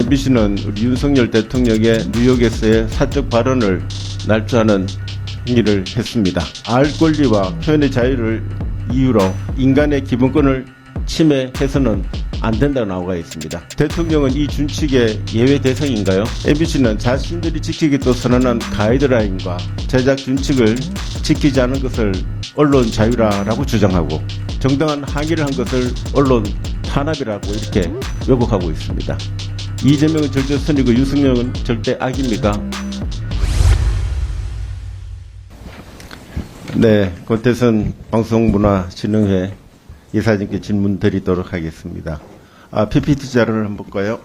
MBC는 우리 윤석열 대통령의 뉴욕에서의 사적 발언을 날조하는 행위를 했습니다. 알 권리와 표현의 자유를 이유로 인간의 기본권을 침해해서는 안 된다고 나와 있습니다. 대통령은 이 준칙의 예외 대상인가요? MBC는 자신들이 지키겠다고 선언한 가이드라인과 제작 준칙을 지키지 않은 것을 언론 자유라고 주장하고 정당한 항의를 한 것을 언론 탄압이라고 이렇게 왜곡하고 있습니다. 이재명은 절대 선이고 윤석열은 절대 악입니까? 네, 권태선 방송문화진흥회 이사님께 질문 드리도록 하겠습니다. PPT 자료를 한번 볼까요?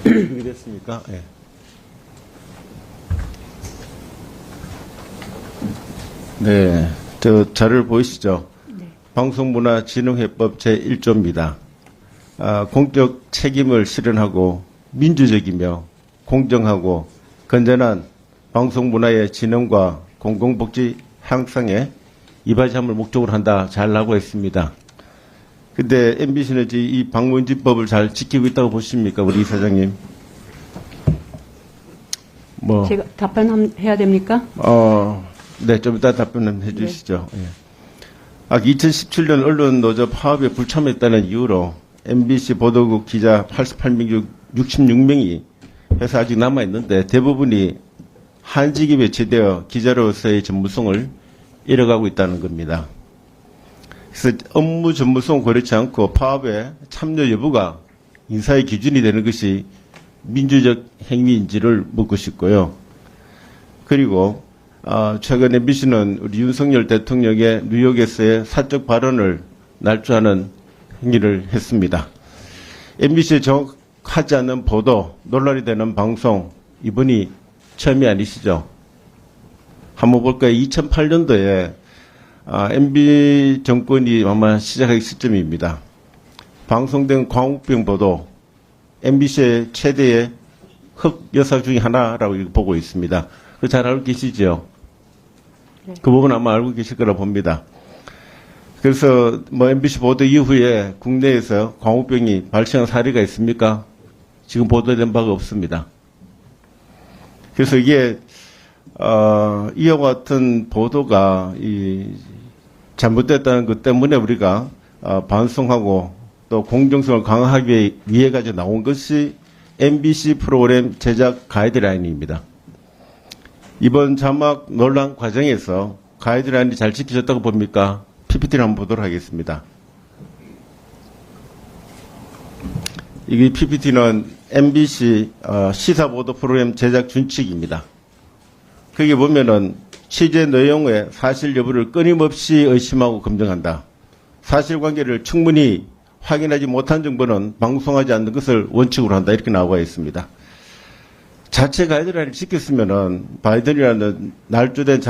준비됐습니까? 네. 네, 저 자료를 보이시죠? 네. 방송문화진흥회법 제1조입니다. 공적 책임을 실현하고 민주적이며 공정하고 건전한 방송문화의 진흥과 공공복지 향상에 이바지함을 목적으로 한다. 잘 나오고 있습니다. 근데 MBC는 이 방문진법을 잘 지키고 있다고 보십니까, 우리 이사장님? 제가 답변해야 됩니까? 네, 좀 이따 답변을 해주시죠. 네. 예. 2017년 언론노조 파업에 불참했다는 이유로 MBC 보도국 기자 88명 중 66명이 회사 아직 남아있는데 대부분이 한직이 배치되어 기자로서의 전문성을 잃어가고 있다는 겁니다. 그래서 업무 전문성을 고려치 않고 파업에 참여 여부가 인사의 기준이 되는 것이 민주적 행위인지를 묻고 싶고요. 그리고 최근 MBC는 우리 윤석열 대통령의 뉴욕에서의 사적 발언을 날조하는 행위를 했습니다. MBC의 정확하지 않은 보도, 논란이 되는 방송, 이번이 처음이 아니시죠? 한번 볼까요? 2008년도에 MB 정권이 아마 시작하기 시점입니다. 방송된 광우병 보도, MBC의 최대의 흑 여사 중에 하나라고 보고 있습니다. 그 잘 알고 계시죠? 네. 그 부분 아마 알고 계실 거라 봅니다. 그래서 MBC 보도 이후에 국내에서 광우병이 발생한 사례가 있습니까? 지금 보도된 바가 없습니다. 그래서 이게 이와 같은 보도가 잘못됐다는 것 때문에 우리가 반성하고 또 공정성을 강화하기 위해 가지고 나온 것이 MBC 프로그램 제작 가이드라인입니다. 이번 자막 논란 과정에서 가이드라인이 잘 지켜졌다고 봅니까? PPT를 한번 보도록 하겠습니다. 이게 PPT는 MBC 시사보도 프로그램 제작 준칙입니다. 거기 보면은 취재 내용의 사실 여부를 끊임없이 의심하고 검증한다. 사실관계를 충분히 확인하지 못한 정보는 방송하지 않는 것을 원칙으로 한다. 이렇게 나와 있습니다. 자체 가이드라인을 지켰으면은 바이든이라는 날조된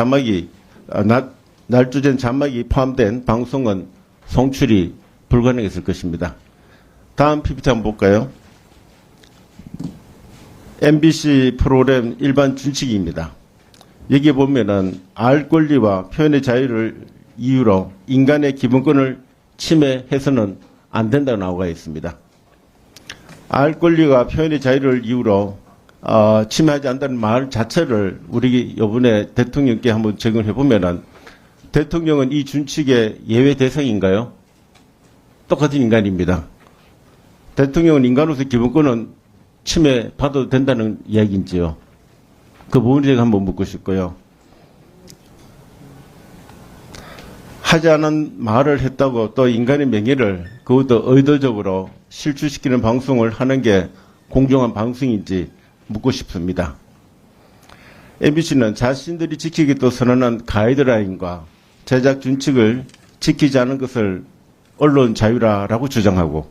자막이 포함된 방송은 송출이 불가능했을 것입니다. 다음 PPT 한번 볼까요? MBC 프로그램 일반 준칙입니다. 여기에 보면은 알 권리와 표현의 자유를 이유로 인간의 기본권을 침해해서는 안 된다고 나와 있습니다. 알 권리와 표현의 자유를 이유로 침해하지 않는다는 말 자체를 우리 이번에 대통령께 한번 적용해 보면은 대통령은 이 준칙의 예외 대상인가요? 똑같은 인간입니다. 대통령은 인간으로서 기본권은 침해받아도 된다는 이야기인지요? 그 부분을 제가 한번 묻고 싶고요. 하지 않은 말을 했다고 또 인간의 명예를 그것도 의도적으로 실추시키는 방송을 하는 게 공정한 방송인지 묻고 싶습니다. MBC는 자신들이 지키겠다고 선언한 가이드라인과 제작 준칙을 지키지 않은 것을 언론 자유라고 주장하고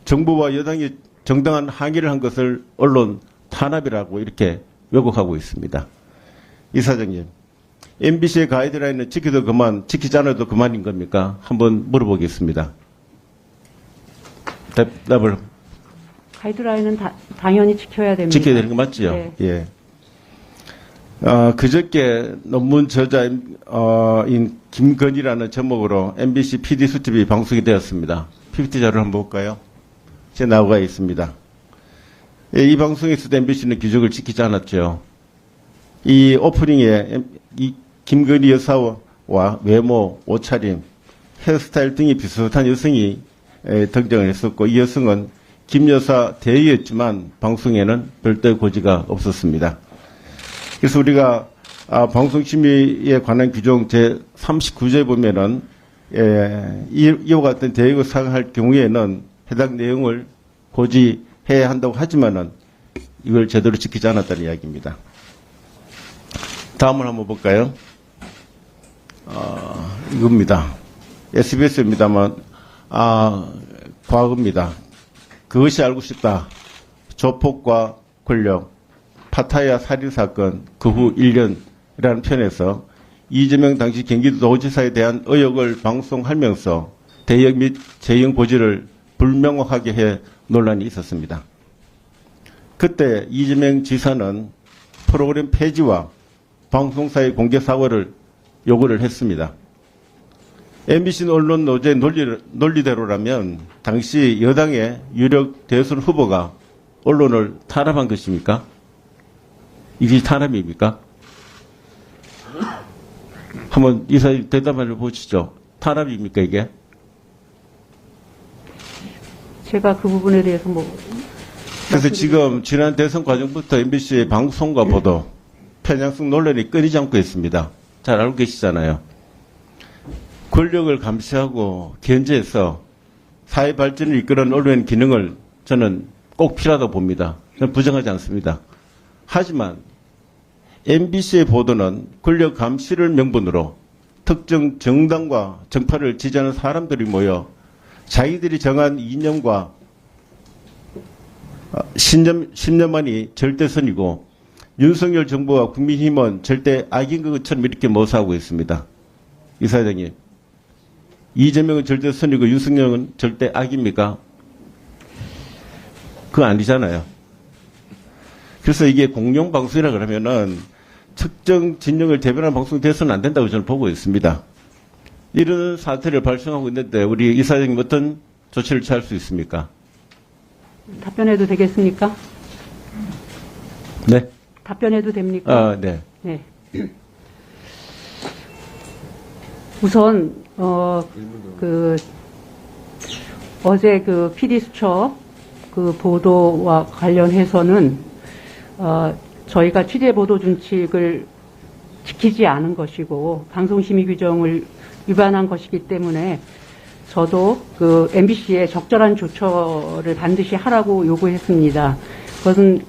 정부와 여당이 정당한 항의를 한 것을 언론 탄압이라고 이렇게 왜곡하고 있습니다. 이사장님, MBC의 가이드라인은 지켜도 그만, 지키지 않아도 그만인 겁니까? 한번 물어보겠습니다. 답을. 가이드라인은 당연히 지켜야 됩니다. 지켜야 되는 거 맞지요? 네. 예. 그저께 논문 저자인 김건희라는 제목으로 MBC PD 수첩이 방송이 되었습니다. PPT 자료를 한번 볼까요? 나와 있습니다. 이 방송에서도 MBC는 규정을 지키지 않았죠. 이 오프닝에 이 김건희 여사와 외모, 옷차림, 헤어스타일 등이 비슷한 여성이 등장을 했었고, 이 여성은 김 여사 대의였지만 방송에는 별도의 고지가 없었습니다. 그래서 우리가 방송심의에 관한 규정 제39조에 보면은 이와 같은 대의가 사항할 경우에는 해당 내용을 고지해야 한다고 하지만은 이걸 제대로 지키지 않았다는 이야기입니다. 다음을 한번 볼까요? 이겁니다. SBS입니다만, 과거입니다. 그것이 알고 싶다. 조폭과 권력, 파타야 살인사건, 그 후 1년이라는 편에서 이재명 당시 경기도지사에 대한 의혹을 방송하면서 대역 및 재형 고지를 불명확하게 해 논란이 있었습니다. 그때 이재명 지사는 프로그램 폐지와 방송사의 공개 사과를 요구를 했습니다. MBC 언론 노조의 논리대로라면 당시 여당의 유력 대선 후보가 언론을 탄압한 것입니까? 이게 탄압입니까? 한번 이사님 대답을 보시죠. 탄압입니까 이게? 제가 그 부분에 대해서 그래서 지금 지난 대선 과정부터 MBC의 방송과 보도, 편향성 논란이 끊이지 않고 있습니다. 잘 알고 계시잖아요. 권력을 감시하고 견제해서 사회 발전을 이끄는 언론의 기능을 저는 꼭 필요하다고 봅니다. 저는 부정하지 않습니다. 하지만 MBC의 보도는 권력 감시를 명분으로 특정 정당과 정파를 지지하는 사람들이 모여 자기들이 정한 이념과 신념만이 절대선이고 윤석열 정부와 국민힘은 절대 악인 것처럼 이렇게 모사하고 있습니다. 이사장님, 이재명은 절대선이고 윤석열은 절대 악입니까? 그거 아니잖아요. 그래서 이게 공영방송이라 그러면은 특정 진영을 대변하는 방송이 돼서는 안 된다고 저는 보고 있습니다. 이런 사태를 발생하고 있는데 우리 이사장님 어떤 조치를 취할 수 있습니까? 답변해도 되겠습니까? 네. 답변해도 됩니까? 네. 네. 우선 어제 그 PD수첩 그 보도와 관련해서는 저희가 취재 보도 준칙을 지키지 않은 것이고 방송심의 규정을 위반한 것이기 때문에 저도 그 MBC에 적절한 조처를 반드시 하라고 요구했습니다. 그것은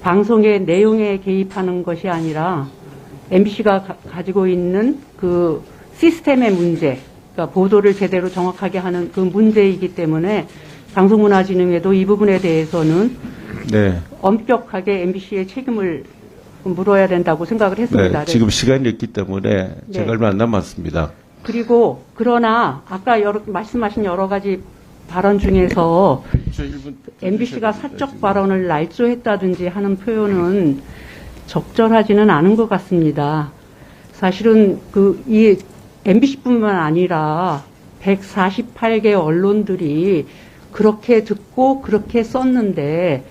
방송의 내용에 개입하는 것이 아니라 MBC가 가지고 있는 그 시스템의 문제, 그러니까 보도를 제대로 정확하게 하는 그 문제이기 때문에 방송문화진흥회도 이 부분에 대해서는 네. 엄격하게 MBC의 책임을 물어야 된다고 생각을 했습니다. 네, 지금 시간이 없기 때문에 제가 얼마 안 남았습니다. 그리고 그러나 아까 말씀하신 여러 가지 발언 중에서 MBC가 사적 발언을 날조했다든지 하는 표현은 적절하지는 않은 것 같습니다. 사실은 이 MBC뿐만 아니라 148개 언론들이 그렇게 듣고 그렇게 썼는데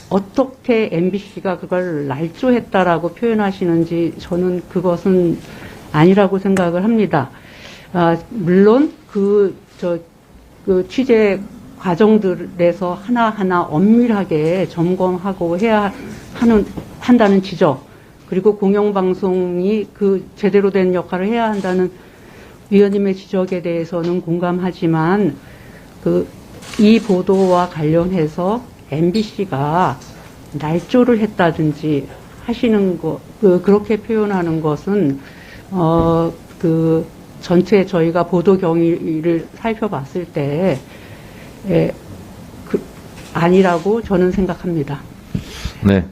어떻게 MBC가 그걸 날조했다라고 표현하시는지 저는 그것은 아니라고 생각을 합니다. 물론 그 취재 과정들에서 하나하나 엄밀하게 점검하고 한다는 지적, 그리고 공영방송이 그 제대로 된 역할을 해야 한다는 위원님의 지적에 대해서는 공감하지만 이 보도와 관련해서 MBC가 날조를 했다든지 하시는 거, 그렇게 표현하는 것은 전체 저희가 보도 경위를 살펴봤을 때 아니라고 저는 생각합니다. 네.